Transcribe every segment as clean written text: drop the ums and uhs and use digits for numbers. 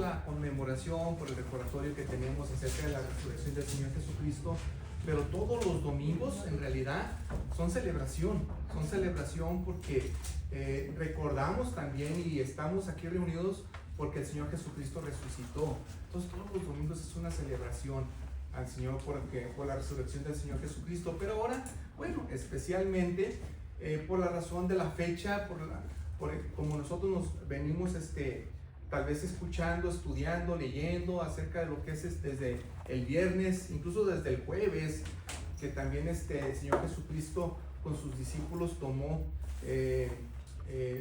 la conmemoración, por el recordatorio que tenemos acerca de la resurrección del Señor Jesucristo, pero todos los domingos en realidad son celebración porque recordamos también y estamos aquí reunidos porque el Señor Jesucristo resucitó. Entonces todos los domingos es una celebración al Señor por la resurrección del Señor Jesucristo, pero ahora, bueno, especialmente por la razón de la fecha, como nosotros nos venimos tal vez escuchando, estudiando, leyendo acerca de lo que es desde el viernes, incluso desde el jueves, que también el Señor Jesucristo con sus discípulos tomó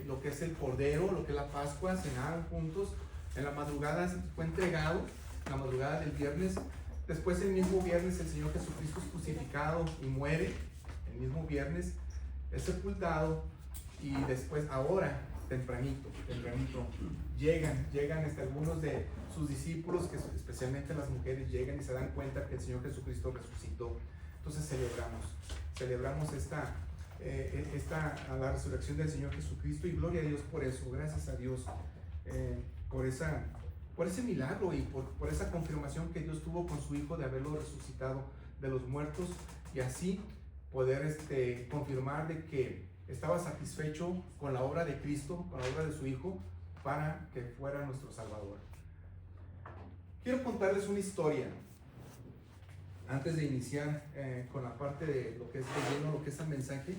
lo que es el Cordero, lo que es la Pascua, cenaron juntos, en la madrugada fue entregado, en la madrugada del viernes. Después el mismo viernes el Señor Jesucristo es crucificado y muere, el mismo viernes es sepultado, y después ahora, tempranito, llegan algunos de sus discípulos, que especialmente las mujeres, llegan y se dan cuenta que el Señor Jesucristo resucitó. Entonces celebramos la resurrección del Señor Jesucristo, y gloria a Dios por eso, gracias a Dios por ese milagro y por esa confirmación que Dios tuvo con su Hijo de haberlo resucitado de los muertos, y así poder confirmar de que estaba satisfecho con la obra de Cristo, con la obra de su Hijo, para que fuera nuestro Salvador. Quiero contarles una historia antes de iniciar con la parte de lo que es de lleno, lo que es el mensaje.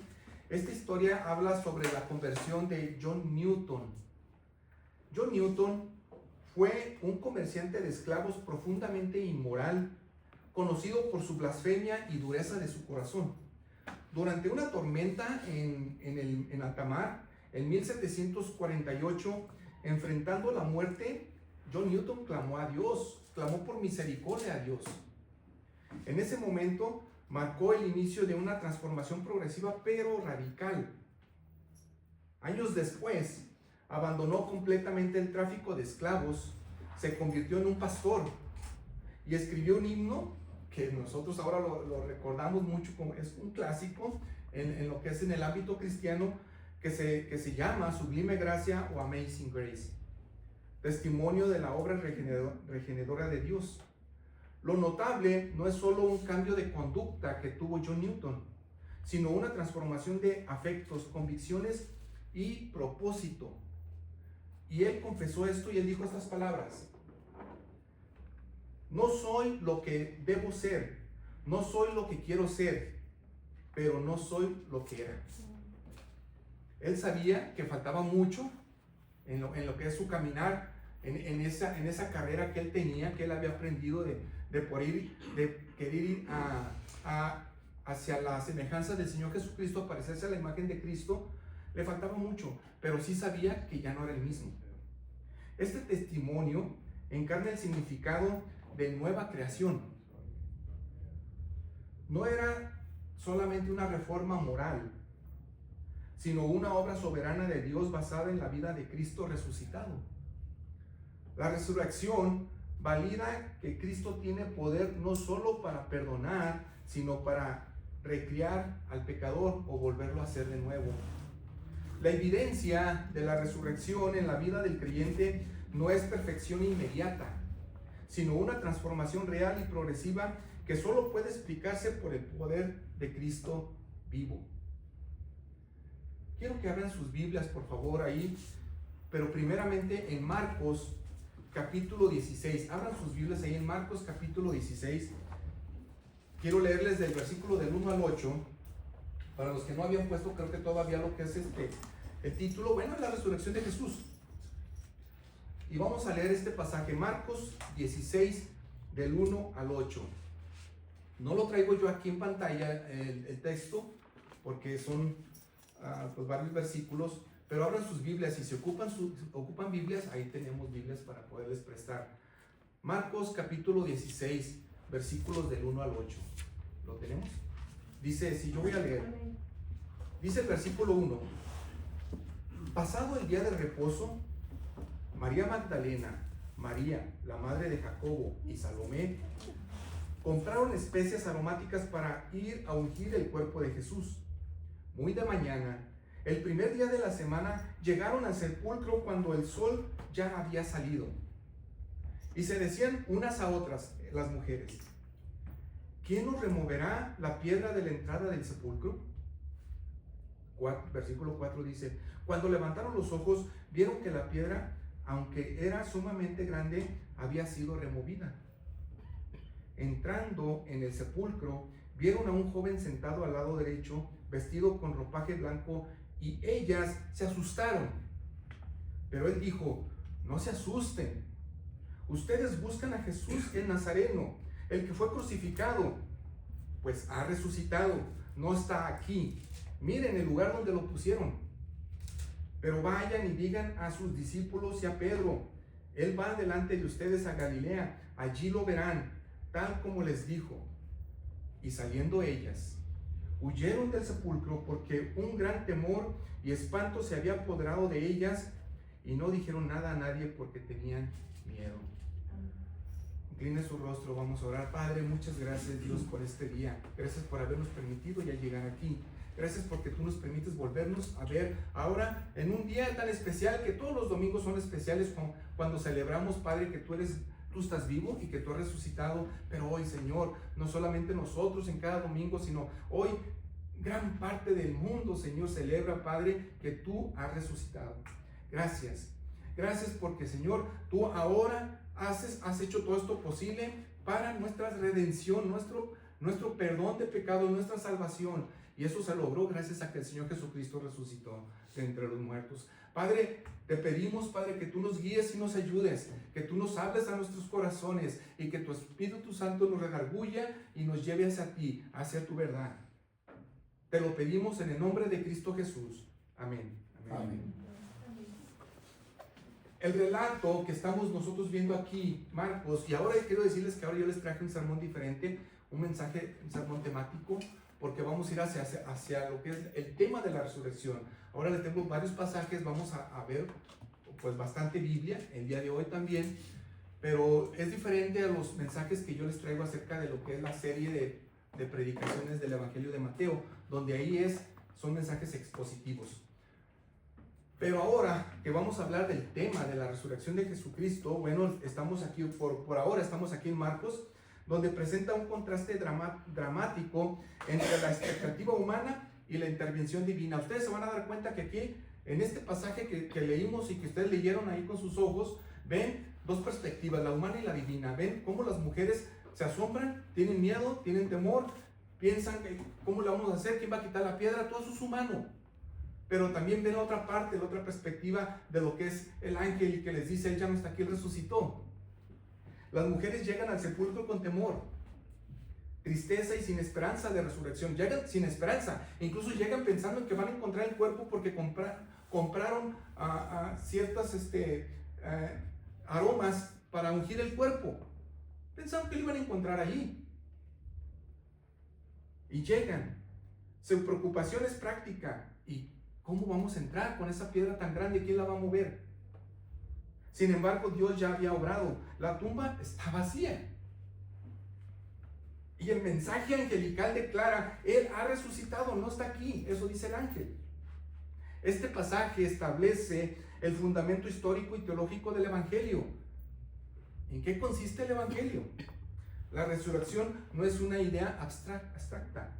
Esta historia habla sobre la conversión de John Newton. John Newton fue un comerciante de esclavos profundamente inmoral, conocido por su blasfemia y dureza de su corazón. Durante una tormenta en alta mar, en 1748, enfrentando la muerte, John Newton clamó a Dios, clamó por misericordia a Dios. En ese momento marcó el inicio de una transformación progresiva pero radical. Años después, abandonó completamente el tráfico de esclavos, se convirtió en un pastor y escribió un himno que nosotros ahora lo recordamos mucho, como es un clásico en lo que es en el ámbito cristiano, que se llama Sublime Gracia o Amazing Grace, testimonio de la obra regeneradora de Dios. Lo notable no es solo un cambio de conducta que tuvo John Newton, sino una transformación de afectos, convicciones y propósito. Y él confesó esto y él dijo estas palabras: no soy lo que debo ser, no soy lo que quiero ser, pero no soy lo que era. Él sabía que faltaba mucho en lo que es su caminar, en esa carrera que él tenía, que él había aprendido de querer ir hacia la semejanza del Señor Jesucristo, parecerse a la imagen de Cristo. Le faltaba mucho, pero sí sabía que ya no era el mismo. Este testimonio encarna el significado de nueva creación. No era solamente una reforma moral, sino una obra soberana de Dios basada en la vida de Cristo resucitado. La resurrección valida que Cristo tiene poder no solo para perdonar, sino para recrear al pecador o volverlo a hacer de nuevo. La evidencia de la resurrección en la vida del creyente no es perfección inmediata, sino una transformación real y progresiva que solo puede explicarse por el poder de Cristo vivo. Quiero que abran sus Biblias, por favor, ahí, pero primeramente en Marcos capítulo 16. Abran sus Biblias ahí en Marcos capítulo 16. Quiero leerles del versículo del 1 al 8. Para los que no habían puesto, creo que todavía lo que es el título, bueno, es la resurrección de Jesús. Y vamos a leer este pasaje, Marcos 16, del 1 al 8. No lo traigo yo aquí en pantalla, el texto, porque son pues varios versículos, pero abran sus Biblias. Si se ocupan Biblias, ahí tenemos Biblias para poderles prestar. Marcos capítulo 16, versículos del 1 al 8. ¿Lo tenemos? Dice, si yo voy a leer, dice el versículo 1: pasado el día del reposo, María Magdalena, María, la madre de Jacobo, y Salomé compraron especias aromáticas para ir a ungir el cuerpo de Jesús. Muy de mañana, el primer día de la semana, llegaron al sepulcro cuando el sol ya había salido. Y se decían unas a otras, las mujeres: ¿quién nos removerá la piedra de la entrada del sepulcro? Versículo 4 dice: cuando levantaron los ojos, vieron que la piedra, aunque era sumamente grande, había sido removida. Entrando en el sepulcro, vieron a un joven sentado al lado derecho, vestido con ropaje blanco, y ellas se asustaron. Pero él dijo: no se asusten. Ustedes buscan a Jesús el Nazareno, el que fue crucificado. Pues ha resucitado, no está aquí. Miren el lugar donde lo pusieron. Pero vayan y digan a sus discípulos y a Pedro: él va delante de ustedes a Galilea, allí lo verán, tal como les dijo. Y saliendo ellas, huyeron del sepulcro, porque un gran temor y espanto se había apoderado de ellas, y no dijeron nada a nadie porque tenían miedo. Incline su rostro, vamos a orar. Padre, muchas gracias, Dios, por este día. Gracias por habernos permitido ya llegar aquí. Gracias porque tú nos permites volvernos a ver ahora en un día tan especial, que todos los domingos son especiales cuando celebramos, Padre, que tú estás vivo y que tú has resucitado. Pero hoy, Señor, no solamente nosotros en cada domingo, sino hoy gran parte del mundo, Señor, celebra, Padre, que tú has resucitado. Gracias. Gracias porque, Señor, tú ahora has hecho todo esto posible para nuestra redención, nuestro perdón de pecado, nuestra salvación. Y eso se logró gracias a que el Señor Jesucristo resucitó de entre los muertos. Padre, te pedimos, Padre, que tú nos guíes y nos ayudes, que tú nos hables a nuestros corazones y que tu Espíritu Santo nos redarguya y nos lleve hacia ti, hacia tu verdad. Te lo pedimos en el nombre de Cristo Jesús. Amén. Amén. Amén. El relato que estamos nosotros viendo aquí, Marcos, y ahora quiero decirles que ahora yo les traje un sermón diferente, un sermón temático, porque vamos a ir hacia lo que es el tema de la resurrección. Ahora les tengo varios pasajes, vamos a ver pues bastante Biblia el día de hoy también, pero es diferente a los mensajes que yo les traigo acerca de lo que es la serie de predicaciones del Evangelio de Mateo, donde ahí son mensajes expositivos. Pero ahora que vamos a hablar del tema de la resurrección de Jesucristo, bueno, estamos aquí, por ahora estamos aquí en Marcos, donde presenta un contraste dramático entre la expectativa humana y la intervención divina. Ustedes se van a dar cuenta que aquí, en este pasaje que leímos y que ustedes leyeron ahí con sus ojos, ven dos perspectivas, la humana y la divina. Ven cómo las mujeres se asombran, tienen miedo, tienen temor, piensan que ¿cómo le vamos a hacer? ¿Quién va a quitar la piedra? Todo eso es humano. Pero también ven la otra parte, la otra perspectiva de lo que es el ángel y que les dice: él ya no está aquí, él resucitó. Las mujeres llegan al sepulcro con temor, tristeza y sin esperanza de resurrección. Llegan sin esperanza, incluso llegan pensando en que van a encontrar el cuerpo porque compraron ciertas aromas para ungir el cuerpo. Pensaron que lo iban a encontrar allí. Y llegan. Su preocupación es práctica. ¿Y cómo vamos a entrar con esa piedra tan grande? ¿Quién la va a mover? Sin embargo, Dios ya había obrado. La tumba está vacía. Y el mensaje angelical declara: él ha resucitado, no está aquí. Eso dice el ángel. Este pasaje establece el fundamento histórico y teológico del Evangelio. ¿En qué consiste el Evangelio? La resurrección no es una idea abstracta,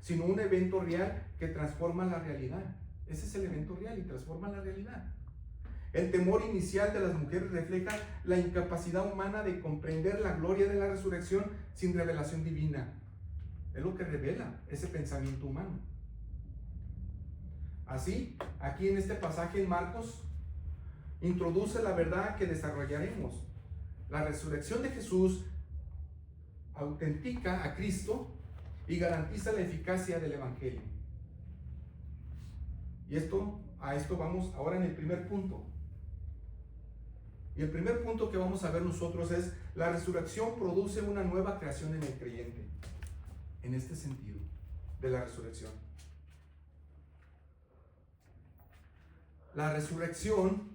sino un evento real que transforma la realidad. Ese es el evento real y transforma la realidad. El temor inicial de las mujeres refleja la incapacidad humana de comprender la gloria de la resurrección sin revelación divina. Es lo que revela ese pensamiento humano. Así, aquí en este pasaje en Marcos, introduce la verdad que desarrollaremos. La resurrección de Jesús autentica a Cristo y garantiza la eficacia del Evangelio. Y a esto vamos ahora en el primer punto. Y el primer punto que vamos a ver nosotros es: la resurrección produce una nueva creación en el creyente. En este sentido de la resurrección, la resurrección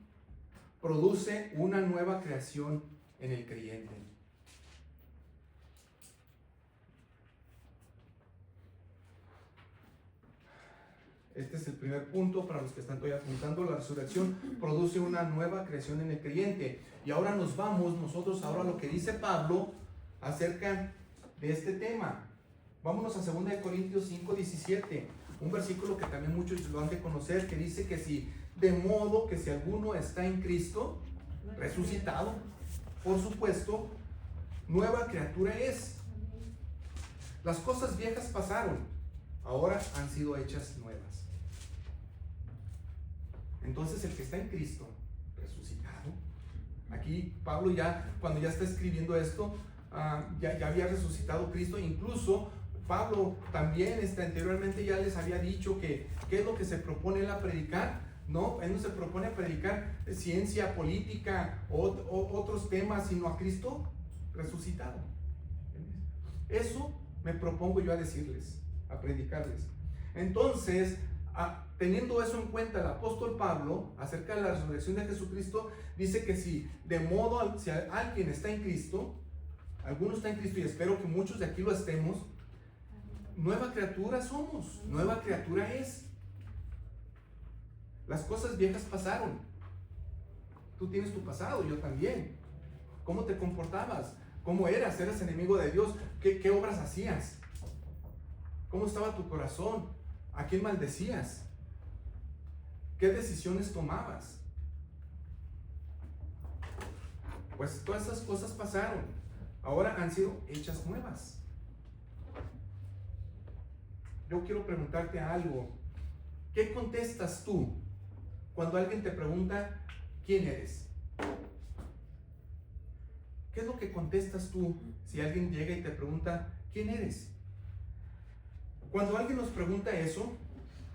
produce una nueva creación en el creyente. Este es el primer punto para los que están todavía apuntando. La resurrección produce una nueva creación en el creyente. Y ahora nos vamos nosotros ahora a lo que dice Pablo acerca de este tema. Vámonos a 2 Corintios 5:17, un versículo que también muchos lo han de conocer, que dice que si, de modo que si alguno está en Cristo, resucitado, por supuesto, nueva criatura es. Las cosas viejas pasaron, ahora han sido hechas nuevas. Entonces el que está en Cristo, resucitado, aquí Pablo ya, cuando ya está escribiendo esto, ya había resucitado Cristo. Incluso Pablo también anteriormente ya les había dicho que ¿qué es lo que se propone él a predicar? No, él no se propone a predicar ciencia, política o otros temas, sino a Cristo resucitado. Eso me propongo yo a decirles, a predicarles. Entonces, teniendo eso en cuenta, el apóstol Pablo, acerca de la resurrección de Jesucristo, dice que si alguien está en Cristo, alguno está en Cristo, y espero que muchos de aquí lo estemos, nueva criatura somos, nueva criatura es. Las cosas viejas pasaron. Tú tienes tu pasado, yo también. ¿Cómo te comportabas? ¿Cómo eras? ¿Eras enemigo de Dios? ¿Qué obras hacías? ¿Cómo estaba tu corazón? ¿A quién maldecías? ¿Qué decisiones tomabas? Pues todas esas cosas pasaron. Ahora han sido hechas nuevas. Yo quiero preguntarte algo. ¿Qué contestas tú cuando alguien te pregunta quién eres? ¿Qué es lo que contestas tú si alguien llega y te pregunta quién eres? Cuando alguien nos pregunta eso,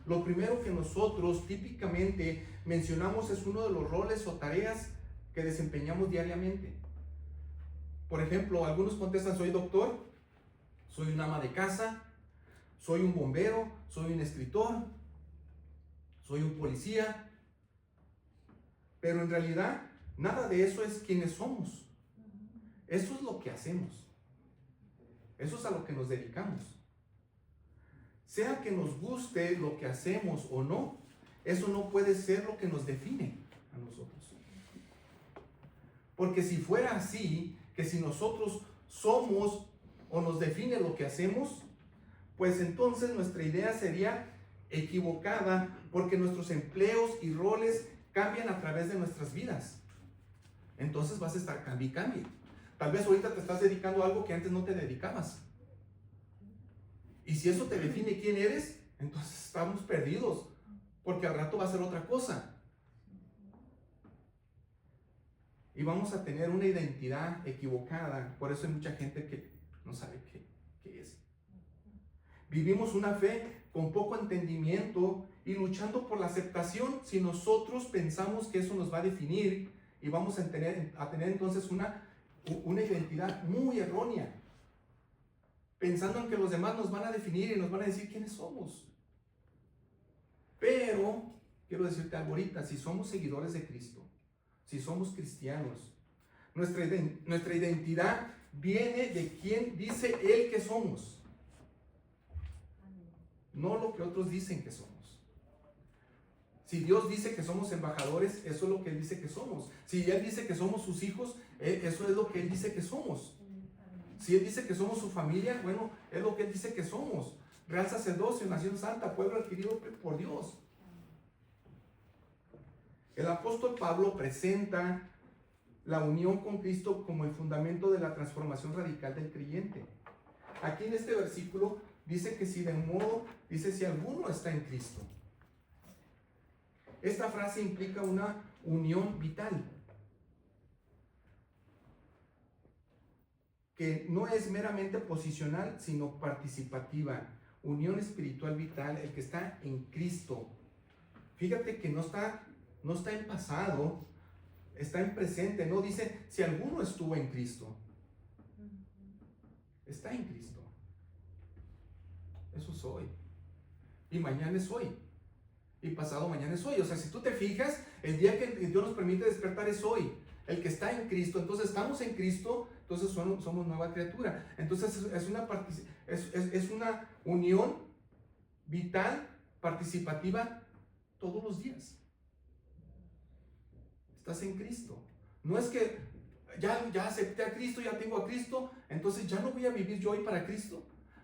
lo primero que nosotros típicamente mencionamos es uno de los roles o tareas que desempeñamos diariamente. Por ejemplo, algunos contestan: soy doctor, soy un ama de casa, soy un bombero, soy un escritor, soy un policía. Pero en realidad, nada de eso es quienes somos. Eso es lo que hacemos. Eso es a lo que nos dedicamos. Sea que nos guste lo que hacemos o no, eso no puede ser lo que nos define a nosotros. Porque si fuera así, que si nosotros somos o nos define lo que hacemos, pues entonces nuestra idea sería equivocada, porque nuestros empleos y roles cambian a través de nuestras vidas. Entonces vas a estar cambie. Tal vez ahorita te estás dedicando a algo que antes no te dedicabas. Y si eso te define quién eres, entonces estamos perdidos, porque al rato va a ser otra cosa. Y vamos a tener una identidad equivocada. Por eso hay mucha gente que no sabe qué es. Vivimos una fe con poco entendimiento y luchando por la aceptación si nosotros pensamos que eso nos va a definir, y vamos a tener entonces una identidad muy errónea, pensando en que los demás nos van a definir y nos van a decir quiénes somos. Pero quiero decirte algo ahorita: si somos seguidores de Cristo, si somos cristianos, nuestra identidad viene de quién dice Él que somos, no lo que otros dicen que somos. Si Dios dice que somos embajadores, eso es lo que Él dice que somos. Si Él dice que somos sus hijos, eso es lo que Él dice que somos. Si Él dice que somos su familia, bueno, es lo que Él dice que somos. Real sacerdocio, nación santa, pueblo adquirido por Dios. El apóstol Pablo presenta la unión con Cristo como el fundamento de la transformación radical del creyente. Aquí en este versículo dice que si alguno está en Cristo. Esta frase implica una unión vital, que no es meramente posicional, sino participativa. Unión espiritual vital, el que está en Cristo. Fíjate que no está en pasado, está en presente. No dice si alguno estuvo en Cristo. Está en Cristo. Eso soy. Y mañana es hoy. Y pasado mañana es hoy. O sea, si tú te fijas, el día que Dios nos permite despertar es hoy. El que está en Cristo. Entonces estamos en Cristo, entonces somos nueva criatura. Entonces es una unión vital participativa todos los días. Estás en Cristo. No es que ya acepté a Cristo, ya tengo a Cristo, entonces ya no voy a vivir yo hoy para Cristo.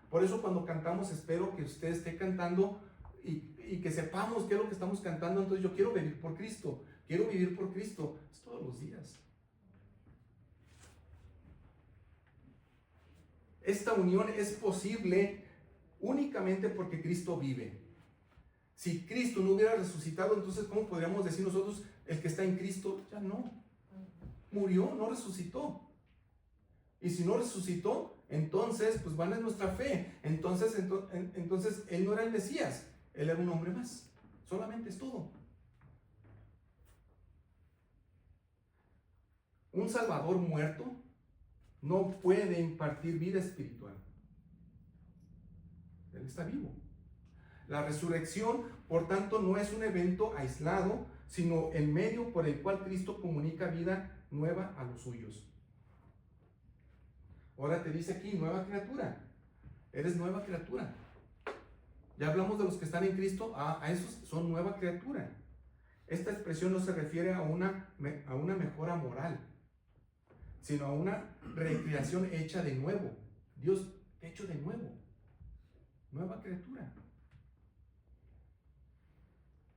Por eso cuando cantamos, espero que usted esté cantando y que sepamos qué es lo que estamos cantando. Entonces yo quiero vivir por Cristo, quiero vivir por Cristo. Es todos los días. Esta unión es posible únicamente porque Cristo vive. Si Cristo no hubiera resucitado, entonces ¿cómo podríamos decir nosotros, el que está en Cristo ya no? Murió, no resucitó. Y si no resucitó, entonces pues vana es nuestra fe. Entonces Él no era el Mesías, Él era un hombre más. Solamente es todo. Un Salvador muerto no puede impartir vida espiritual. Él está vivo. La resurrección, por tanto, no es un evento aislado, sino el medio por el cual Cristo comunica vida nueva a los suyos. Ahora te dice aquí, nueva criatura. Eres nueva criatura. Ya hablamos de los que están en Cristo, a esos son nueva criatura. Esta expresión no se refiere a una mejora moral, sino a una recreación hecha de nuevo. Dios hecho de nuevo. Nueva criatura.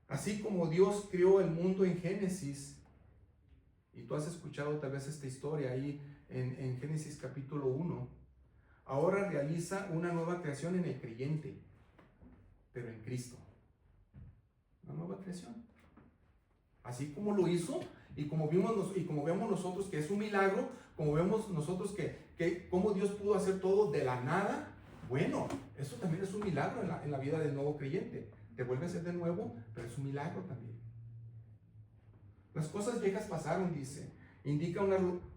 Así como Dios creó el mundo en Génesis, y tú has escuchado tal vez esta historia ahí en Génesis capítulo 1, ahora realiza una nueva creación en el creyente, pero en Cristo. Una nueva creación. Así como lo hizo, y como vemos nosotros que es un milagro, como vemos nosotros que cómo Dios pudo hacer todo de la nada, bueno, eso también es un milagro en la vida del nuevo creyente. Te vuelve a ser de nuevo, pero es un milagro también. Las cosas viejas pasaron, dice. Indica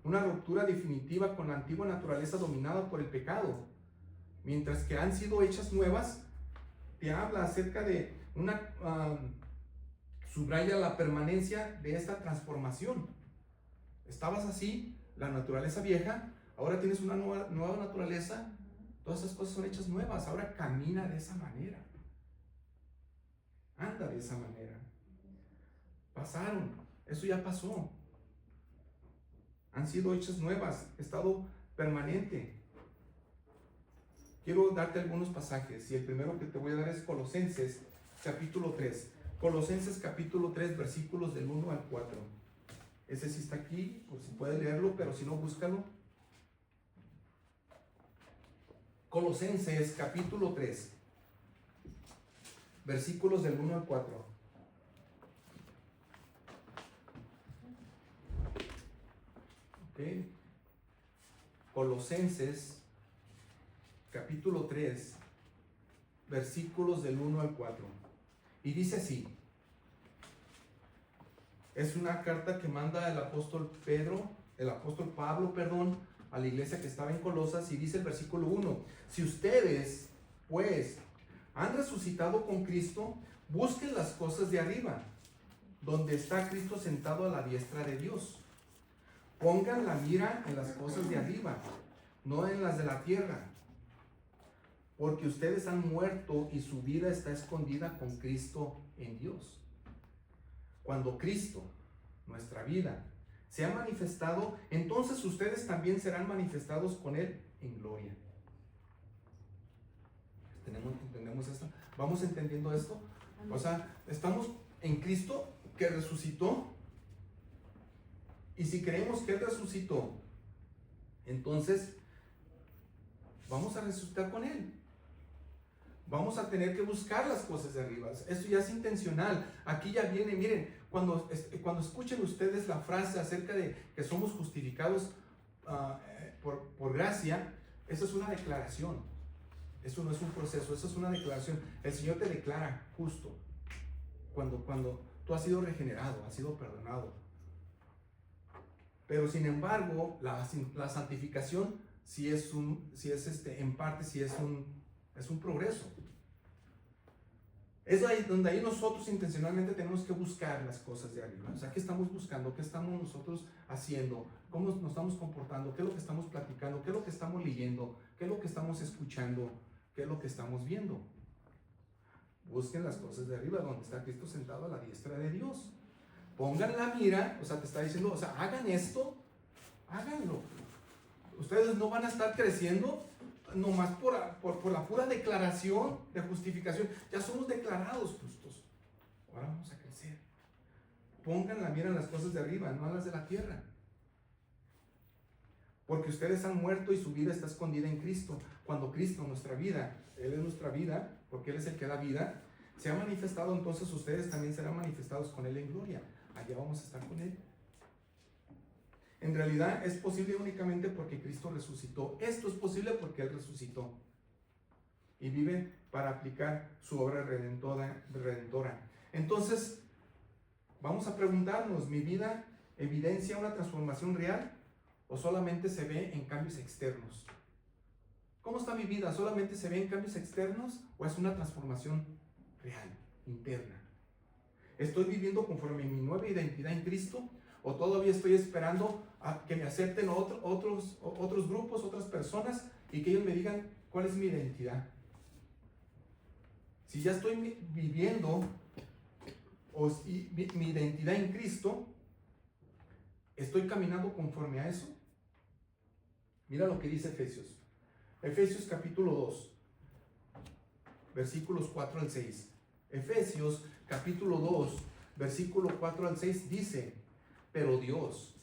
una ruptura definitiva con la antigua naturaleza dominada por el pecado. Mientras que han sido hechas nuevas, te habla acerca de subraya la permanencia de esta transformación. Estabas así, la naturaleza vieja, ahora tienes una nueva naturaleza, todas esas cosas son hechas nuevas, ahora camina de esa manera. Anda de esa manera. Pasaron, eso ya pasó. Han sido hechas nuevas, estado permanente. Quiero darte algunos pasajes y el primero que te voy a dar es Colosenses capítulo 3. Colosenses capítulo 3, versículos del 1 al 4. Ese sí está aquí, por si puedes leerlo, pero si no, búscalo. Colosenses capítulo 3, versículos del 1 al 4. Okay. Colosenses capítulo 3, versículos del 1 al 4. Y dice así. Es una carta que manda el apóstol Pablo, a la iglesia que estaba en Colosas, y dice el versículo 1: si ustedes, pues, han resucitado con Cristo, busquen las cosas de arriba, donde está Cristo sentado a la diestra de Dios. Pongan la mira en las cosas de arriba, no en las de la tierra, porque ustedes han muerto y su vida está escondida con Cristo en Dios. Cuando Cristo, nuestra vida, se ha manifestado, entonces ustedes también serán manifestados con Él en gloria. ¿Entendemos esto? ¿Vamos entendiendo esto? O sea, estamos en Cristo que resucitó, y si creemos que Él resucitó, entonces vamos a resucitar con Él. Vamos a tener que buscar las cosas de arriba. Esto ya es intencional. Aquí ya viene, miren, cuando escuchen ustedes la frase acerca de que somos justificados por gracia, eso es una declaración. Eso no es un proceso, eso es una declaración. El Señor te declara justo cuando tú has sido regenerado, has sido perdonado. Pero sin embargo, la santificación en parte es un progreso. Es ahí donde nosotros intencionalmente tenemos que buscar las cosas de arriba. O sea, ¿qué estamos buscando? ¿Qué estamos nosotros haciendo? ¿Cómo nos estamos comportando? ¿Qué es lo que estamos platicando? ¿Qué es lo que estamos leyendo? ¿Qué es lo que estamos escuchando? ¿Qué es lo que estamos viendo? Busquen las cosas de arriba, donde está Cristo sentado a la diestra de Dios. Pongan la mira, o sea, te está diciendo, o sea, hagan esto, háganlo. Ustedes no van a estar creciendo nomás por la pura declaración de justificación. Ya somos declarados justos. Ahora vamos a crecer. Pongan la mira en las cosas de arriba, no en las de la tierra. Porque ustedes han muerto y su vida está escondida en Cristo. Cuando Cristo, nuestra vida, Él es nuestra vida, porque Él es el que da vida, se ha manifestado, entonces ustedes también serán manifestados con Él en gloria. Allá vamos a estar con Él. En realidad es posible únicamente porque Cristo resucitó. Esto es posible porque Él resucitó. Y vive para aplicar su obra redentora. Entonces, vamos a preguntarnos, ¿mi vida evidencia una transformación real o solamente se ve en cambios externos? ¿Cómo está mi vida? ¿Solamente se ve en cambios externos o es una transformación real, interna? ¿Estoy viviendo conforme a mi nueva identidad en Cristo o todavía estoy esperando a que me acepten otros grupos, otras personas y que ellos me digan cuál es mi identidad? Si ya estoy viviendo mi identidad en Cristo, ¿estoy caminando conforme a eso? Mira lo que dice Efesios. Efesios capítulo 2, versículos 4 al 6. Efesios capítulo 2, versículo 4 al 6 dice: pero Dios,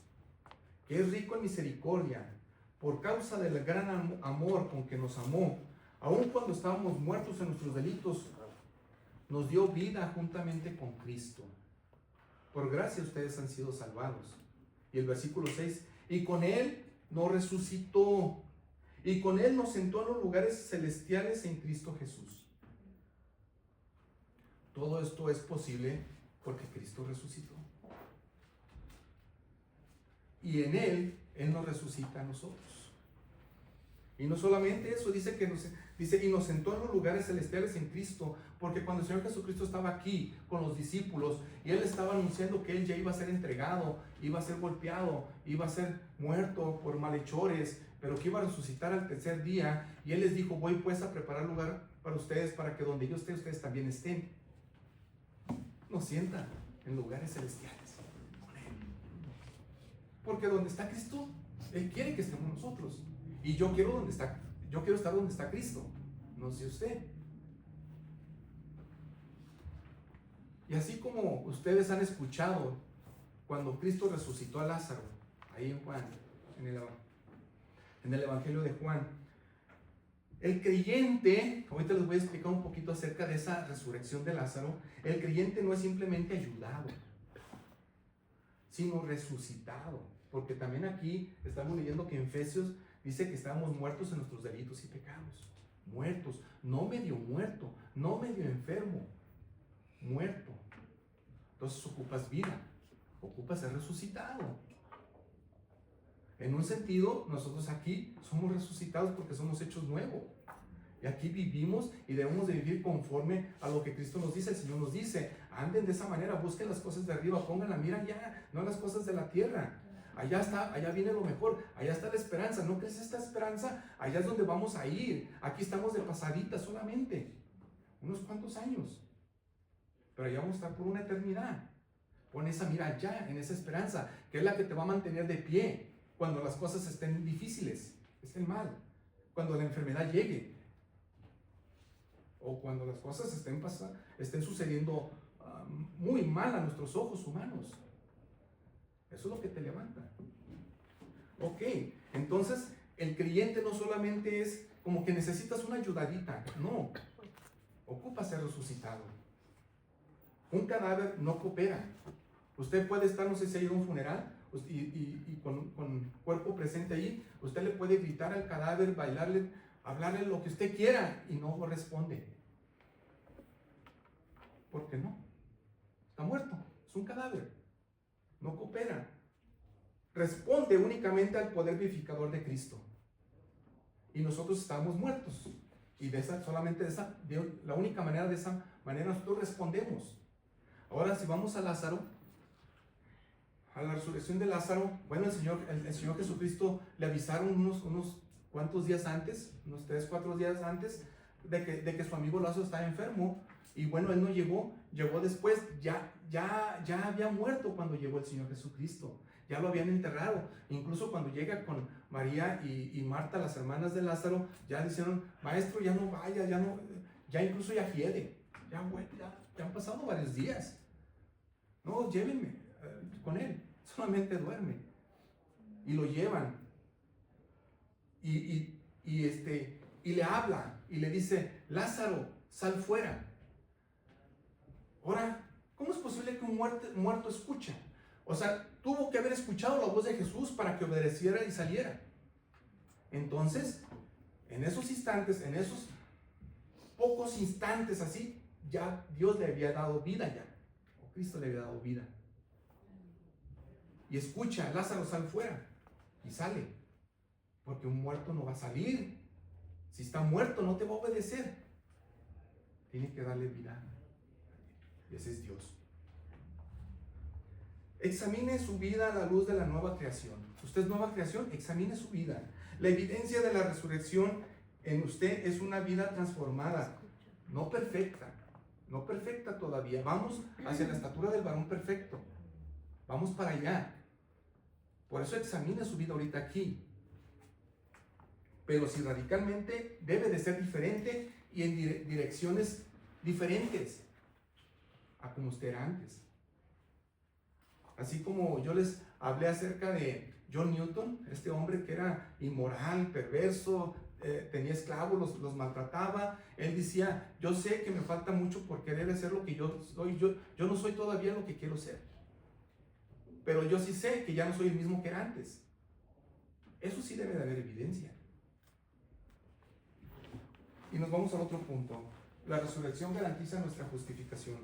que es rico en misericordia, por causa del gran amor con que nos amó, aun cuando estábamos muertos en nuestros delitos, nos dio vida juntamente con Cristo. Por gracia ustedes han sido salvados. Y el versículo 6, y con Él nos resucitó, y con Él nos sentó en los lugares celestiales en Cristo Jesús. Todo esto es posible porque Cristo resucitó. Y en Él nos resucita a nosotros. Y no solamente eso, dice y nos sentó en los lugares celestiales en Cristo, porque cuando el Señor Jesucristo estaba aquí con los discípulos y Él estaba anunciando que Él ya iba a ser entregado, iba a ser golpeado, iba a ser muerto por malhechores, pero que iba a resucitar al tercer día, y Él les dijo: voy pues a preparar lugar para ustedes, para que donde yo esté, ustedes también estén. Nos sientan en lugares celestiales con Él, porque donde está Cristo, Él quiere que estemos nosotros. Y yo quiero estar donde está Cristo, no sé usted. Y así como ustedes han escuchado cuando Cristo resucitó a Lázaro, ahí en Juan, en el Evangelio de Juan, el creyente, ahorita les voy a explicar un poquito acerca de esa resurrección de Lázaro. El creyente no es simplemente ayudado, sino resucitado, porque también aquí estamos leyendo que en Efesios dice que estábamos muertos en nuestros delitos y pecados. Muertos, no medio muerto, no medio enfermo, muerto. Entonces ocupas vida, ocupas ser resucitado. En un sentido, nosotros aquí somos resucitados porque somos hechos nuevos. Y aquí vivimos y debemos de vivir conforme a lo que Cristo nos dice. El Señor nos dice: anden de esa manera, busquen las cosas de arriba, pongan la mira allá, no las cosas de la tierra. Allá está, allá viene lo mejor, allá está la esperanza. ¿No crees esta esperanza? Allá es donde vamos a ir. Aquí estamos de pasadita solamente, unos cuantos años, pero allá vamos a estar por una eternidad. Pon esa mira allá, en esa esperanza, que es la que te va a mantener de pie cuando las cosas estén difíciles, estén mal, cuando la enfermedad llegue, o cuando las cosas estén sucediendo muy mal a nuestros ojos humanos. Eso es lo que te levanta. Ok, entonces el creyente no solamente es como que necesitas una ayudadita, no, ocupa ser resucitado. Un cadáver no coopera. Usted puede estar, no sé si ha ido a un funeral y con cuerpo presente ahí, usted le puede gritar al cadáver, bailarle, hablarle lo que usted quiera y no responde. ¿Por qué no? Está muerto, es un cadáver, no coopera. Responde únicamente al poder vivificador de Cristo. Y nosotros estamos muertos. Y la única manera, de esa manera nosotros respondemos. Ahora, si vamos a Lázaro, a la resurrección de Lázaro, bueno, el Señor Jesucristo le avisaron unos cuantos días antes, unos 3-4 días antes, de que su amigo Lázaro estaba enfermo. Y bueno, él no llegó, llegó después, ya había muerto cuando llegó el Señor Jesucristo. Ya lo habían enterrado. Incluso cuando llega con María y Marta, las hermanas de Lázaro, ya dijeron, maestro, ya no vaya, ya incluso ya hiede. Ya han pasado varios días. No, llévenme con él. Solamente duerme. Y lo llevan. Y le habla y le dice, Lázaro, sal fuera. Ahora, ¿cómo es posible que un muerto escucha? O sea, tuvo que haber escuchado la voz de Jesús para que obedeciera y saliera. Entonces, en esos instantes, en esos pocos instantes así, ya Dios le había dado vida ya. O Cristo le había dado vida. Y escucha, Lázaro, sal fuera. Y sale. Porque un muerto no va a salir. Si está muerto, no te va a obedecer. Tiene que darle vida. Y ese es Dios. Examine su vida a la luz de la nueva creación. Usted es nueva creación, examine su vida. La evidencia de la resurrección en usted es una vida transformada, no perfecta todavía. Vamos hacia la estatura del varón perfecto. Vamos para allá. Por eso examine su vida ahorita aquí. Pero si radicalmente debe de ser diferente y en direcciones diferentes a como usted era antes. Así como yo les hablé acerca de John Newton, este hombre que era inmoral, perverso, tenía esclavos, los maltrataba. Él decía, yo sé que me falta mucho por querer hacer lo que yo soy. Yo no soy todavía lo que quiero ser. Pero yo sí sé que ya no soy el mismo que era antes. Eso sí debe de haber evidencia. Y nos vamos al otro punto. La resurrección garantiza nuestra justificación.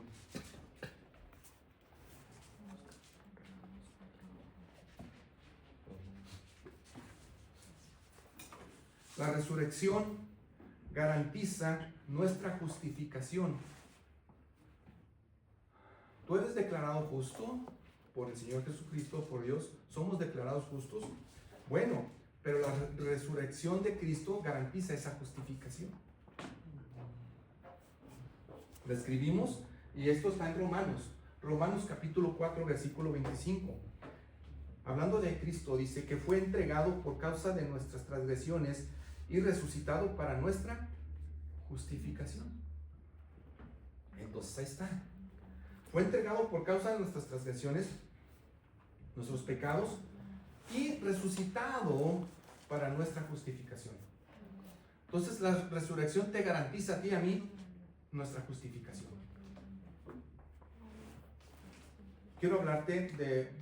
La resurrección garantiza nuestra justificación. Tú eres declarado justo por el Señor Jesucristo, por Dios. Somos declarados justos. Bueno, pero la resurrección de Cristo garantiza esa justificación. La escribimos y esto está en Romanos capítulo 4, versículo 25. Hablando de Cristo, dice que fue entregado por causa de nuestras transgresiones y resucitado para nuestra justificación. Entonces ahí está. Fue entregado por causa de nuestras transgresiones, nuestros pecados, y resucitado para nuestra justificación. Entonces la resurrección te garantiza a ti y a mí nuestra justificación. Quiero hablarte de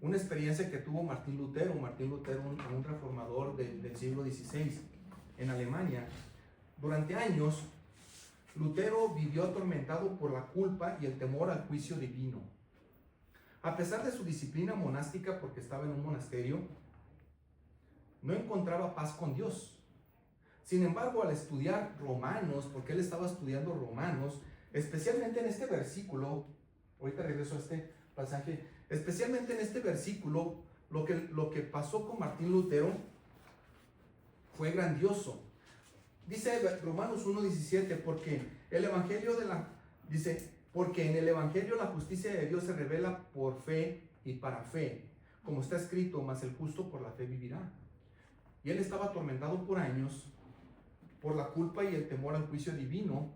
una experiencia que tuvo Martín Lutero, un reformador del siglo XVI en Alemania. Durante años, Lutero vivió atormentado por la culpa y el temor al juicio divino. A pesar de su disciplina monástica, porque estaba en un monasterio, no encontraba paz con Dios. Sin embargo, al estudiar Romanos, porque él estaba estudiando Romanos, especialmente en este versículo, ahorita regreso a este pasaje, especialmente en este versículo, lo que pasó con Martín Lutero fue grandioso. Dice Romanos 1:17, porque en el Evangelio la justicia de Dios se revela por fe y para fe, como está escrito, mas el justo por la fe vivirá. Y él estaba atormentado por años por la culpa y el temor al juicio divino,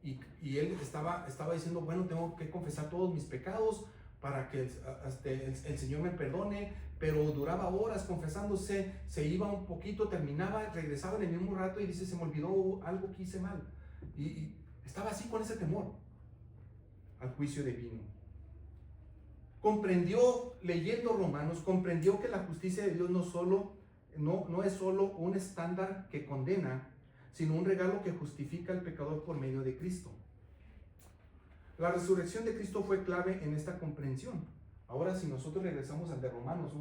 y él estaba diciendo, bueno, tengo que confesar todos mis pecados para que el Señor me perdone, pero duraba horas confesándose, se iba un poquito, terminaba, regresaba en el mismo rato y dice, se me olvidó algo que hice mal, y estaba así con ese temor al juicio divino. Comprendió, leyendo Romanos, comprendió que la justicia de Dios no es solo un estándar que condena, sino un regalo que justifica al pecador por medio de Cristo. La resurrección de Cristo fue clave en esta comprensión. Ahora, si nosotros regresamos al de Romanos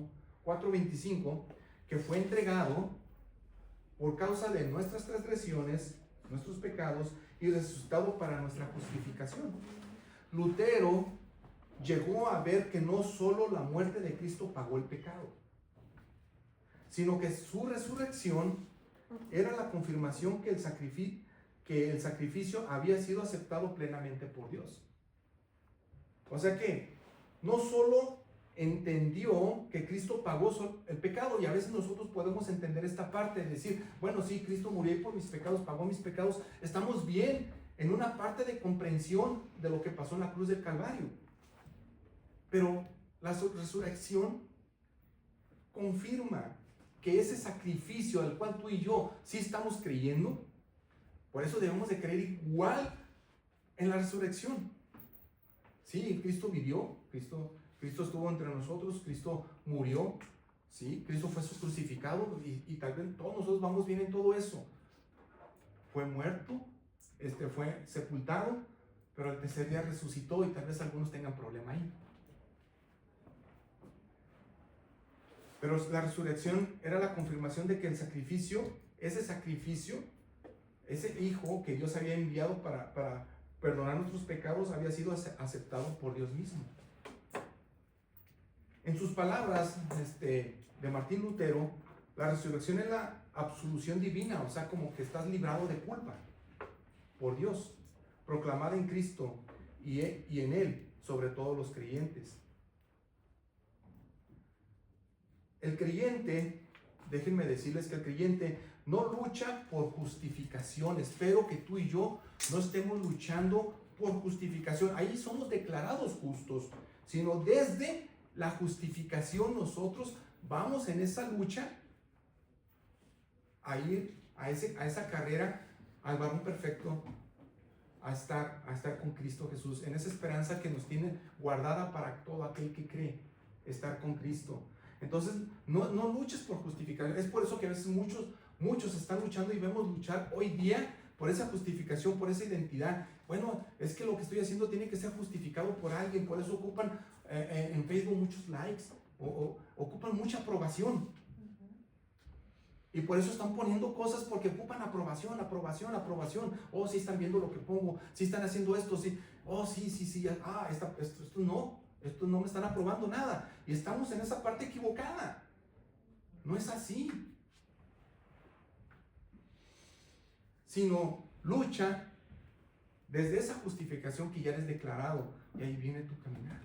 4:25, que fue entregado por causa de nuestras transgresiones, nuestros pecados, y resucitado para nuestra justificación. Lutero llegó a ver que no solo la muerte de Cristo pagó el pecado, sino que su resurrección era la confirmación que que el sacrificio había sido aceptado plenamente por Dios. O sea que no solo entendió que Cristo pagó el pecado, y a veces nosotros podemos entender esta parte, de decir, bueno, sí, Cristo murió por mis pecados, pagó mis pecados, estamos bien en una parte de comprensión de lo que pasó en la cruz del Calvario. Pero la resurrección confirma que ese sacrificio al cual tú y yo sí estamos creyendo, por eso debemos de creer igual en la resurrección. Sí, Cristo vivió, Cristo estuvo entre nosotros, Cristo murió, sí, Cristo fue crucificado y tal vez todos nosotros vamos bien en todo eso. Fue muerto, fue sepultado, pero al tercer día resucitó, y tal vez algunos tengan problema ahí. Pero la resurrección era la confirmación de que el sacrificio, ese Hijo que Dios había enviado para perdonar nuestros pecados, había sido aceptado por Dios mismo. En sus palabras de Martín Lutero, la resurrección es la absolución divina, o sea, como que estás librado de culpa por Dios, proclamada en Cristo y en Él, sobre todos los creyentes. El creyente, déjenme decirles que el creyente no lucha por justificación. Espero que tú y yo no estemos luchando por justificación. Ahí somos declarados justos, sino desde la justificación nosotros vamos en esa lucha a ir a esa carrera al varón perfecto, a estar con Cristo Jesús, en esa esperanza que nos tiene guardada para todo aquel que cree, estar con Cristo. Entonces, no luches por justificación. Es por eso que a veces muchos están luchando, y vemos luchar hoy día por esa justificación, por esa identidad. Bueno, es que lo que estoy haciendo tiene que ser justificado por alguien, por eso ocupan en Facebook muchos likes, o ocupan mucha aprobación. Y por eso están poniendo cosas, porque ocupan aprobación. Oh, sí están viendo lo que pongo, sí están haciendo esto, sí. Oh, sí. Esto no me están aprobando nada. Y estamos en esa parte equivocada. No es así. Sino lucha desde esa justificación que ya eres declarado, y ahí viene tu caminar.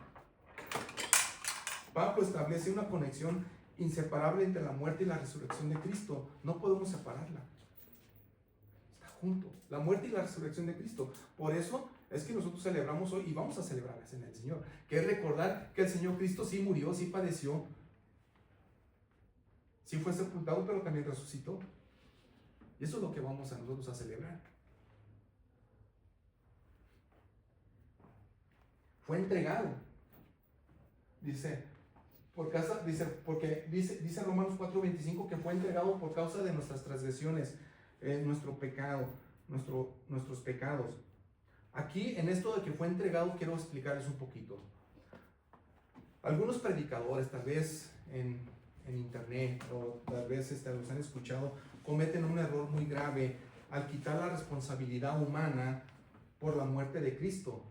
Pablo establece una conexión inseparable entre la muerte y la resurrección de Cristo. No podemos separarla. Está junto. La muerte y la resurrección de Cristo. Por eso es que nosotros celebramos hoy, y vamos a celebrar en el Señor, que es recordar que el Señor Cristo sí murió, sí padeció, sí fue sepultado, pero también resucitó. Y eso es lo que vamos a nosotros a celebrar. Fue entregado. Dice Romanos 4:25 que fue entregado por causa de nuestras transgresiones, nuestro pecado, nuestros pecados. Aquí, en esto de que fue entregado, quiero explicarles un poquito. Algunos predicadores, tal vez en internet, o tal vez los han escuchado, cometen un error muy grave al quitar la responsabilidad humana por la muerte de Cristo.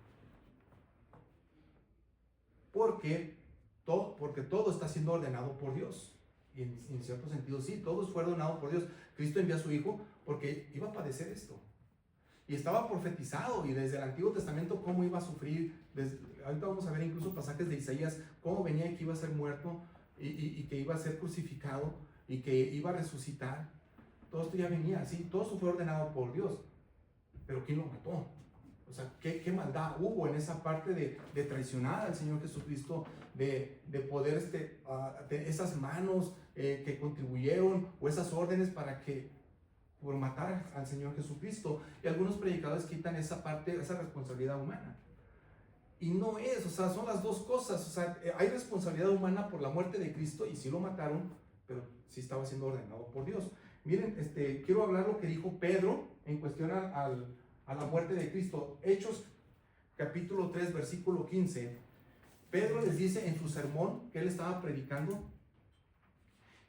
Porque todo está siendo ordenado por Dios. Y en cierto sentido, sí, todo fue ordenado por Dios. Cristo envió a su Hijo porque iba a padecer esto. Y estaba profetizado, y desde el Antiguo Testamento cómo iba a sufrir. Ahorita vamos a ver incluso pasajes de Isaías, cómo venía y que iba a ser muerto, y que iba a ser crucificado, y que iba a resucitar. Todo esto ya venía, sí, todo esto fue ordenado por Dios. Pero ¿quién lo mató? O sea, ¿qué maldad hubo en esa parte de traicionar al Señor Jesucristo, de poder esas manos que contribuyeron, o esas órdenes por matar al Señor Jesucristo? Y algunos predicadores quitan esa parte, esa responsabilidad humana. Y no es, o sea, son las dos cosas. O sea, hay responsabilidad humana por la muerte de Cristo, y sí lo mataron, pero sí estaba siendo ordenado por Dios. Miren, quiero hablar lo que dijo Pedro en cuestión a la muerte de Cristo. Hechos capítulo 3, versículo 15. Pedro les dice en su sermón que él estaba predicando: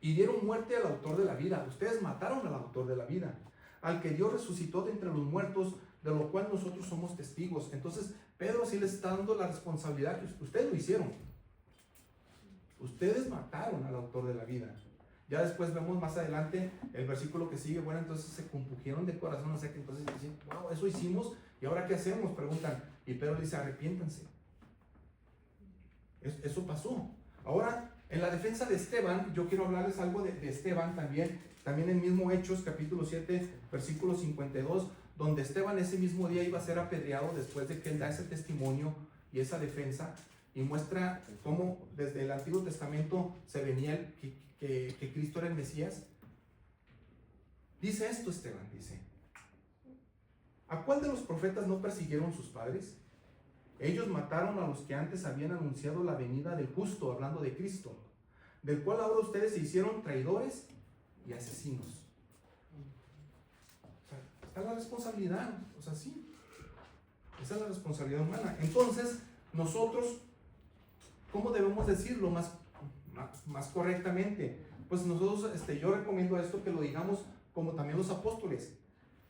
y dieron muerte al autor de la vida. Ustedes mataron al autor de la vida, al que Dios resucitó de entre los muertos, de lo cual nosotros somos testigos. Entonces Pedro sí les está dando la responsabilidad, que ustedes lo hicieron. Ustedes mataron al autor de la vida. Ya después vemos más adelante el versículo que sigue, bueno, entonces se compungieron de corazón, o sea que entonces dicen, wow, eso hicimos, ¿y ahora qué hacemos? Preguntan, y Pedro dice, arrepiéntanse. Eso pasó. Ahora, en la defensa de Esteban, yo quiero hablarles algo de Esteban también en mismo Hechos, capítulo 7, versículo 52, donde Esteban ese mismo día iba a ser apedreado después de que él da ese testimonio y esa defensa, y muestra cómo desde el Antiguo Testamento se venía que Cristo era el Mesías. Dice esto Esteban, dice, ¿a cuál de los profetas no persiguieron sus padres? Ellos mataron a los que antes habían anunciado la venida del justo, hablando de Cristo, del cual ahora ustedes se hicieron traidores y asesinos. O sea, está la responsabilidad, o sea, sí, esa es la responsabilidad humana. Entonces, nosotros, ¿cómo debemos decirlo más correctamente? Pues nosotros, yo recomiendo esto que lo digamos como también los apóstoles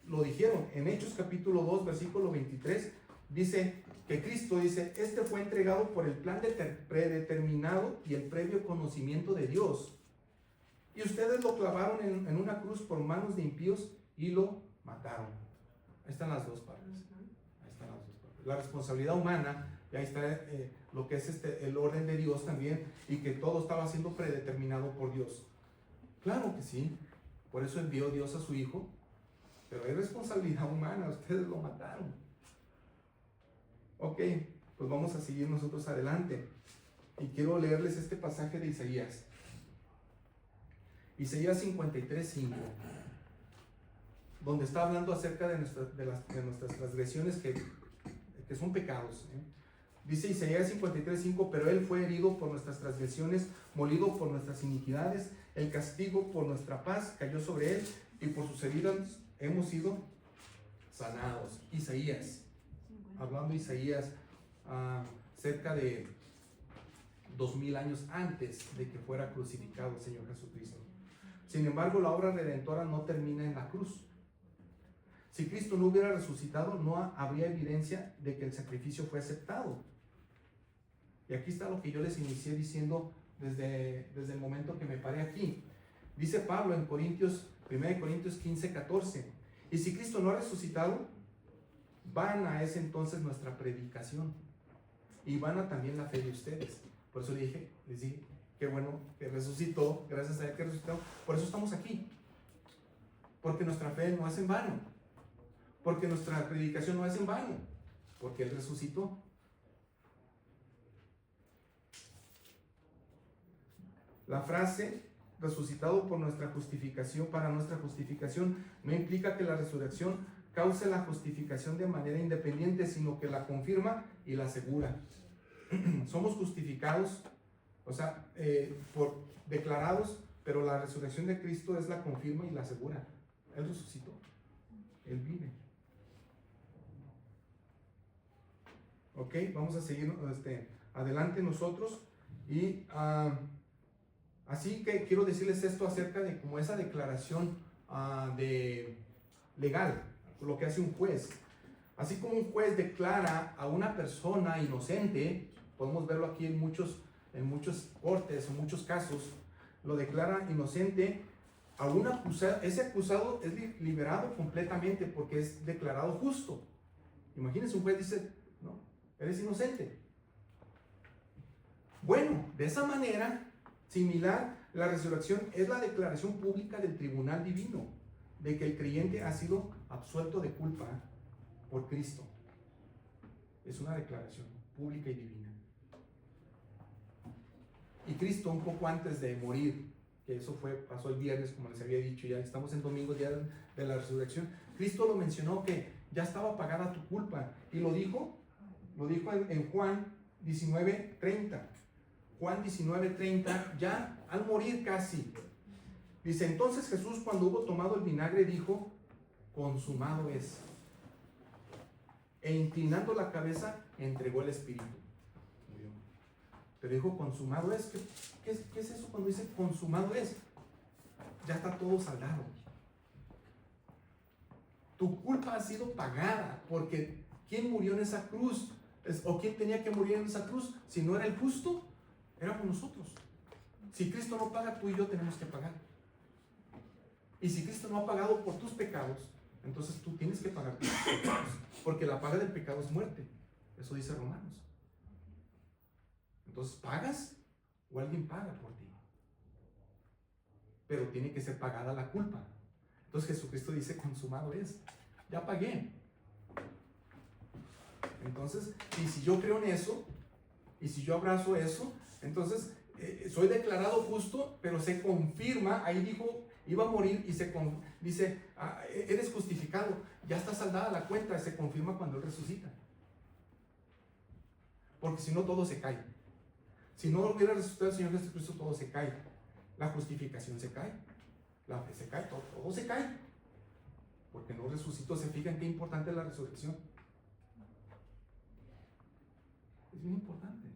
lo dijeron. En Hechos capítulo 2, versículo 23, dice que Cristo dice, este fue entregado por el plan predeterminado y el previo conocimiento de Dios. Y ustedes lo clavaron en una cruz por manos de impíos y lo mataron. Ahí están las dos partes. Ahí están las dos partes. La responsabilidad humana, y ahí está lo que es el orden de Dios también, y que todo estaba siendo predeterminado por Dios. Claro que sí, por eso envió Dios a su Hijo, pero hay responsabilidad humana, ustedes lo mataron. Ok, pues vamos a seguir nosotros adelante. Y quiero leerles este pasaje de Isaías. Isaías 53:5, donde está hablando acerca de nuestras transgresiones que son pecados. Dice Isaías 53:5, pero Él fue herido por nuestras transgresiones, molido por nuestras iniquidades, el castigo por nuestra paz cayó sobre Él, y por sus heridas hemos sido sanados. Isaías, hablando Isaías cerca de 2000 años antes de que fuera crucificado el Señor Jesucristo. Sin embargo, la obra redentora no termina en la cruz. Si Cristo no hubiera resucitado, no habría evidencia de que el sacrificio fue aceptado. Y aquí está lo que yo les inicié diciendo desde el momento que me paré aquí. Dice Pablo en 1 Corintios 15:14, y si Cristo no ha resucitado, vana es entonces nuestra predicación, y vana también la fe de ustedes. Por eso les dije, qué bueno que resucitó, gracias a Él que resucitó, por eso estamos aquí. Porque nuestra fe no es en vano, porque nuestra predicación no es en vano, porque Él resucitó. La frase resucitado por nuestra justificación, para nuestra justificación, no implica que la resurrección cause la justificación de manera independiente, sino que la confirma y la asegura. Somos justificados, o sea, declarados, pero la resurrección de Cristo es la confirma y la asegura. Él resucitó, Él vive. Ok, vamos a seguir adelante nosotros, y así que quiero decirles esto acerca de como esa declaración legal, lo que hace un juez. Así como un juez declara a una persona inocente, podemos verlo aquí en muchos cortes o muchos casos, lo declara inocente a un acusado. Ese acusado es liberado completamente porque es declarado justo. Imagínense, un juez dice, no, eres inocente. Bueno, de esa manera similar, la resurrección es la declaración pública del tribunal divino de que el creyente ha sido absuelto de culpa por Cristo. Es una declaración pública y divina. Y Cristo, un poco antes de morir, que eso pasó el viernes, como les había dicho, ya estamos en domingo, día de la resurrección, Cristo lo mencionó que ya estaba pagada tu culpa, y lo dijo en Juan 19:30. Juan 19:30, ya al morir casi. Dice, entonces Jesús, cuando hubo tomado el vinagre, dijo, consumado es. E inclinando la cabeza, entregó el espíritu. Pero dijo, consumado es. ¿Qué es eso cuando dice consumado es? Ya está todo saldado. Tu culpa ha sido pagada, porque ¿quién murió en esa cruz? ¿O quién tenía que morir en esa cruz? Si no era el justo, éramos nosotros. Si Cristo no paga, tú y yo tenemos que pagar. Y si Cristo no ha pagado por tus pecados, entonces tú tienes que pagar por tus pecados. Porque la paga del pecado es muerte. Eso dice Romanos. Entonces, ¿pagas o alguien paga por ti? Pero tiene que ser pagada la culpa. Entonces Jesucristo dice, consumado es. Ya pagué. Entonces, y si yo creo en eso, y si yo abrazo eso, entonces soy declarado justo, pero se confirma, ahí dijo, iba a morir y dice, eres justificado, ya está saldada la cuenta, se confirma cuando Él resucita. Porque si no, todo se cae. Si no hubiera resucitado el Señor Jesucristo, todo se cae. La justificación se cae, la fe se cae, todo se cae. Porque no resucitó. ¿Se fijan qué importante es la resurrección? Es bien importante.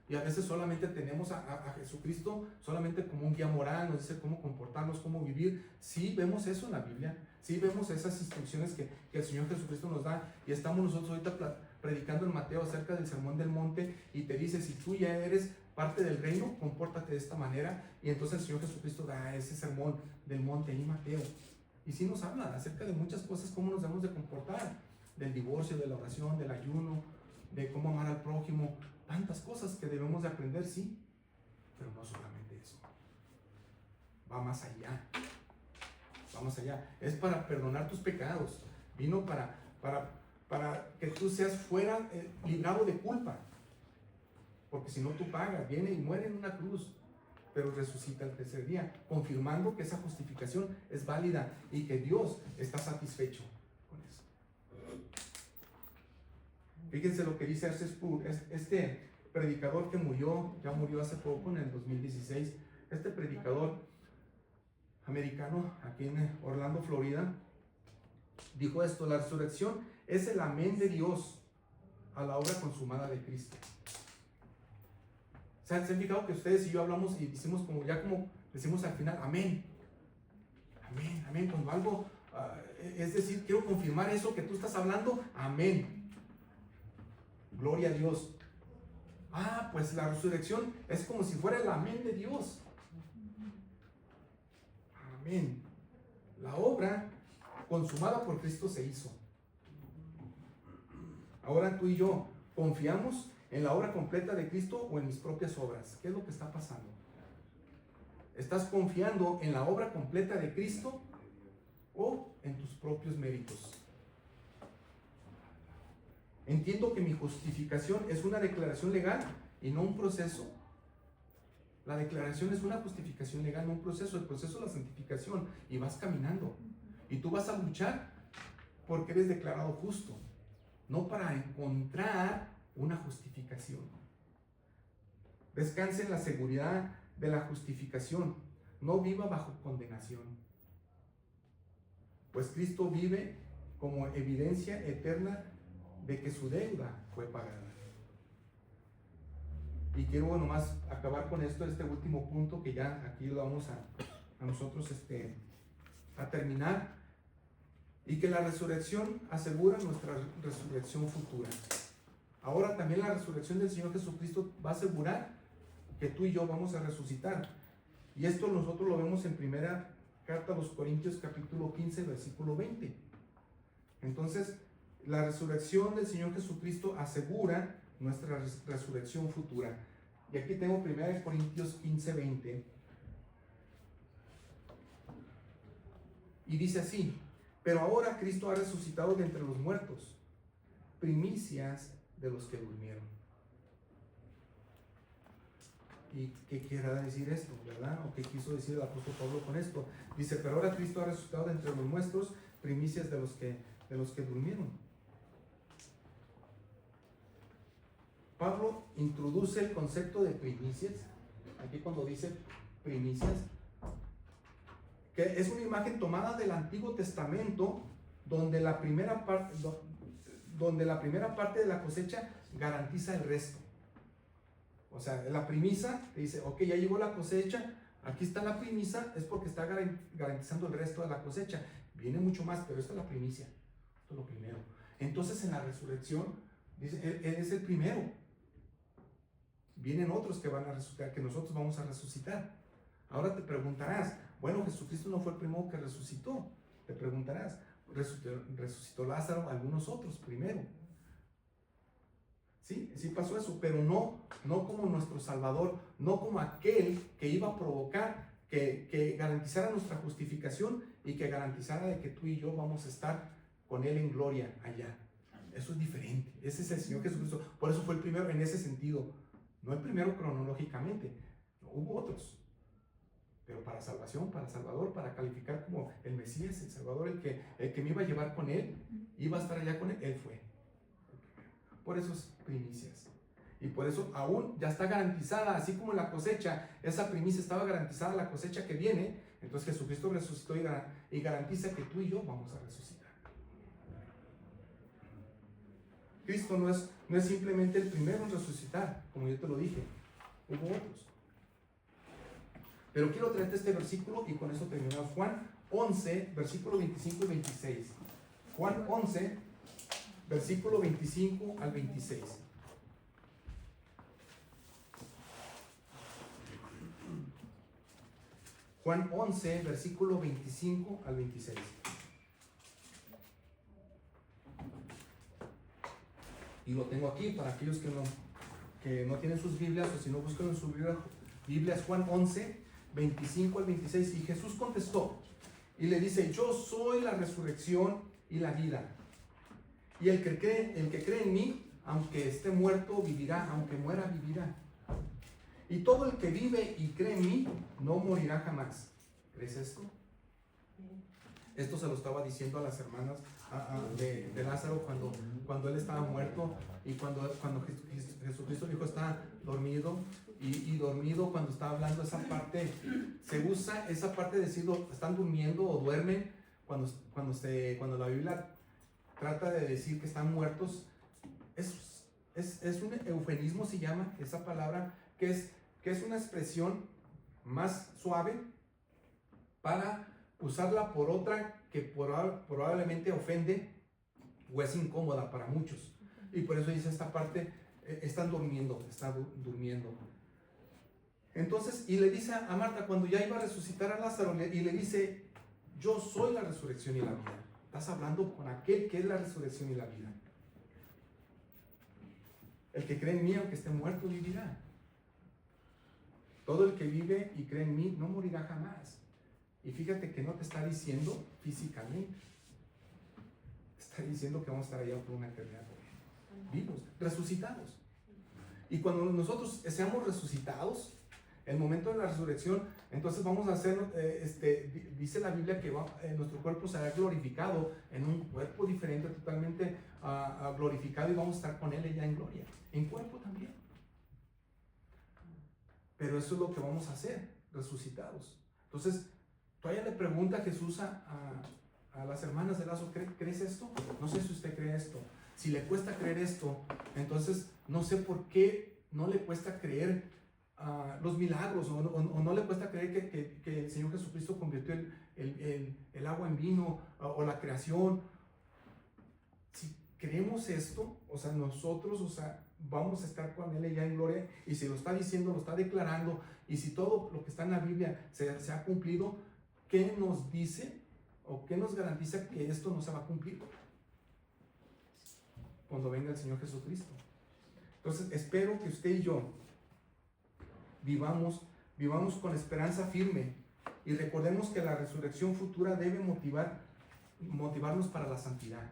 Y a veces solamente tenemos a Jesucristo solamente como un guía moral, nos dice cómo comportarnos, cómo vivir. Sí vemos eso en la Biblia, sí vemos esas instrucciones que el Señor Jesucristo nos da, y estamos nosotros ahorita predicando en Mateo acerca del Sermón del Monte, y te dice, si tú ya eres parte del reino, compórtate de esta manera, y entonces el Señor Jesucristo da ese Sermón del Monte ahí en Mateo, y sí nos habla acerca de muchas cosas, cómo nos debemos de comportar, del divorcio, de la oración, del ayuno, de cómo amar al prójimo, tantas cosas que debemos de aprender, sí, pero no solamente eso, va más allá, es para perdonar tus pecados, vino para que tú seas fuera, librado de culpa, porque si no tú pagas, viene y muere en una cruz, pero resucita el tercer día, confirmando que esa justificación es válida y que Dios está satisfecho con eso. Fíjense lo que dice R.C. Sproul, este predicador que ya murió hace poco, en el 2016, este predicador americano aquí en Orlando, Florida, dijo esto: la resurrección es el amén de Dios a la obra consumada de Cristo. ¿Se han fijado que ustedes y yo hablamos y decimos como decimos al final, amén? Amén, amén, cuando algo, es decir, quiero confirmar eso que tú estás hablando, amén. Gloria a Dios. Pues la resurrección es como si fuera el amén de Dios. Amén. La obra consumada por Cristo se hizo. Ahora tú y yo confiamos en la obra completa de Cristo o en mis propias obras. ¿Qué es lo que está pasando? ¿Estás confiando en la obra completa de Cristo o en tus propios méritos? Entiendo que mi justificación es una declaración legal y no un proceso. La declaración es una justificación legal, no un proceso. El proceso es la santificación, y vas caminando. Y tú vas a luchar porque eres declarado justo, no para encontrar una justificación. Descanse en la seguridad de la justificación. No viva bajo condenación. Pues Cristo vive como evidencia eterna de que su deuda fue pagada. Y quiero nomás acabar con esto, este último punto, que ya aquí lo vamos a nosotros a terminar. Y que la resurrección asegura nuestra resurrección futura. Ahora también la resurrección del Señor Jesucristo va a asegurar que tú y yo vamos a resucitar. Y esto nosotros lo vemos en primera carta a los Corintios capítulo 15 versículo 20. Entonces, la resurrección del Señor Jesucristo asegura nuestra resurrección futura. Y aquí tengo 1 Corintios 15, 20. Y dice así: pero ahora Cristo ha resucitado de entre los muertos, primicias de los que durmieron. ¿Y qué quiere decir esto, verdad? ¿O qué quiso decir el apóstol Pablo con esto? Dice, pero ahora Cristo ha resucitado de entre los muertos, primicias de los que durmieron. Pablo introduce el concepto de primicias, aquí cuando dice primicias, que es una imagen tomada del Antiguo Testamento, donde la primera parte de la cosecha garantiza el resto. O sea, la primicia te dice, ok, ya llegó la cosecha, aquí está la primicia, es porque está garantizando el resto de la cosecha. Viene mucho más, pero esta es la primicia, esto es lo primero. Entonces en la resurrección, dice, él es el primero. vienen otros que van a resucitar, que nosotros vamos a resucitar. Ahora te preguntarás, bueno, Jesucristo no fue el primero que resucitó. Te preguntarás, resucitó Lázaro, algunos otros primero. Sí, sí pasó eso, pero no como nuestro Salvador, no como aquel que iba a provocar que garantizara nuestra justificación y que garantizara de que tú y yo vamos a estar con Él en gloria allá. Eso es diferente. Ese es el Señor Jesucristo. Por eso fue el primero en ese sentido. No el primero cronológicamente. No, hubo otros. Pero para salvación, para Salvador, para calificar como el Mesías, el Salvador, el que me iba a llevar con Él, iba a estar allá con Él fue. Por eso es primicias. Y por eso aún ya está garantizada, así como la cosecha, esa primicia estaba garantizada, la cosecha que viene. Entonces Jesucristo resucitó y garantiza que tú y yo vamos a resucitar. Cristo no es simplemente el primero en resucitar, como yo te lo dije, hubo otros. Pero quiero traerte este versículo y con eso terminamos. Juan 11, versículo 25 y 26. Juan 11, versículo 25 al 26. Juan 11, versículo 25 al 26. Y lo tengo aquí para aquellos que no tienen sus Biblias, o si no, buscan en sus Biblias. Juan 11, 25 al 26. Y Jesús contestó y le dice: yo soy la resurrección y la vida. Y el que cree en mí, aunque esté muerto, vivirá; aunque muera, vivirá. Y todo el que vive y cree en mí, no morirá jamás. ¿Crees esto? Esto se lo estaba diciendo a las hermanas de Lázaro cuando él estaba muerto, y cuando Jesucristo dijo está dormido, y dormido, cuando está hablando esa parte, se usa esa parte de decirlo, están durmiendo o duermen, cuando la Biblia trata de decir que están muertos, es un eufemismo, se llama esa palabra, que es una expresión más suave para usarla por otra que probablemente ofende o es incómoda para muchos. Y por eso dice esta parte, están durmiendo, está durmiendo. Entonces, y le dice a Marta, cuando ya iba a resucitar a Lázaro, y le dice: yo soy la resurrección y la vida. Estás hablando con aquel que es la resurrección y la vida. El que cree en mí, aunque esté muerto, vivirá. Todo el que vive y cree en mí no morirá jamás. Y fíjate que no te está diciendo físicamente, está diciendo que vamos a estar allá por una eternidad vivos, resucitados. Y cuando nosotros seamos resucitados, el momento de la resurrección, entonces vamos a hacer, dice la Biblia que nuestro cuerpo será glorificado en un cuerpo diferente, totalmente glorificado, y vamos a estar con Él ya en gloria, en cuerpo también. Pero eso es lo que vamos a hacer, resucitados. Entonces, todavía le pregunta Jesús a las hermanas de Lázaro: ¿crees esto? No sé si usted cree esto. Si le cuesta creer esto, entonces no sé por qué no le cuesta creer los milagros, o no le cuesta creer que el Señor Jesucristo convirtió el agua en vino, o la creación. Si creemos esto, o sea, nosotros, o sea, vamos a estar con Él ya en gloria, y si lo está diciendo, lo está declarando, y si todo lo que está en la Biblia se ha cumplido, ¿qué nos dice o qué nos garantiza que esto no se va a cumplir cuando venga el Señor Jesucristo? Entonces, espero que usted y yo vivamos con esperanza firme, y recordemos que la resurrección futura debe motivarnos para la santidad,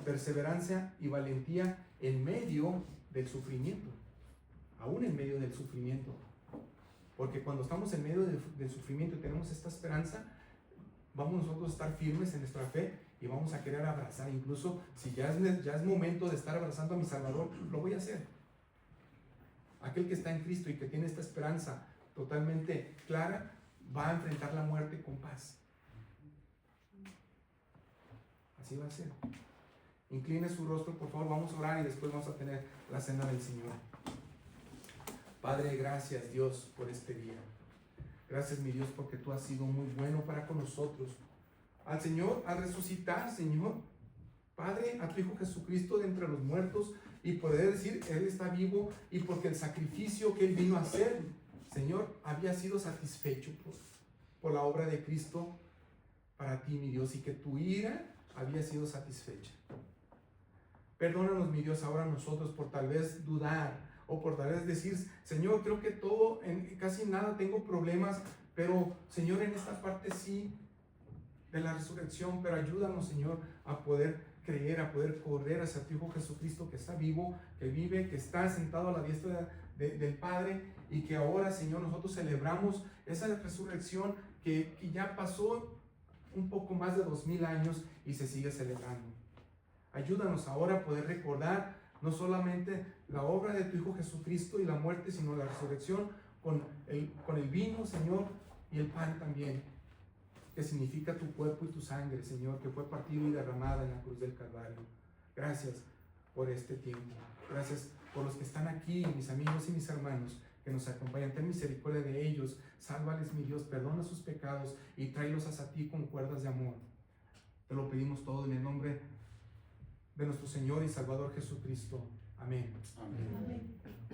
perseverancia y valentía en medio del sufrimiento, aún en medio del sufrimiento. Porque cuando estamos en medio del sufrimiento y tenemos esta esperanza, vamos nosotros a estar firmes en nuestra fe, y vamos a querer abrazar. Incluso si ya es momento de estar abrazando a mi Salvador, lo voy a hacer. Aquel que está en Cristo y que tiene esta esperanza totalmente clara, va a enfrentar la muerte con paz. Así va a ser. Incline su rostro, por favor, vamos a orar y después vamos a tener la cena del Señor. Padre, gracias, Dios, por este día. Gracias, mi Dios, porque tú has sido muy bueno para con nosotros. Al Señor, al resucitar, Señor, Padre, a tu Hijo Jesucristo de entre los muertos y poder decir, Él está vivo y porque el sacrificio que Él vino a hacer, Señor, había sido satisfecho por la obra de Cristo para ti, mi Dios, y que tu ira había sido satisfecha. Perdónanos, mi Dios, ahora nosotros por tal vez dudar o por tal vez decir, Señor, creo que todo, en casi nada tengo problemas, pero Señor, en esta parte sí de la resurrección, pero ayúdanos, Señor, a poder creer, a poder correr hacia tu Hijo Jesucristo que está vivo, que vive, que está sentado a la diestra del Padre y que ahora, Señor, nosotros celebramos esa resurrección que ya pasó un poco más de 2000 años y se sigue celebrando. Ayúdanos ahora a poder recordar no solamente la obra de tu Hijo Jesucristo y la muerte, sino la resurrección con el vino, Señor, y el pan también, que significa tu cuerpo y tu sangre, Señor, que fue partido y derramada en la cruz del Calvario. Gracias por este tiempo. Gracias por los que están aquí, mis amigos y mis hermanos que nos acompañan. Ten misericordia de ellos. Sálvales, mi Dios, perdona sus pecados y tráelos hacia ti con cuerdas de amor. Te lo pedimos todo en el nombre de nuestro Señor y Salvador Jesucristo. Amén. Amén. Amén.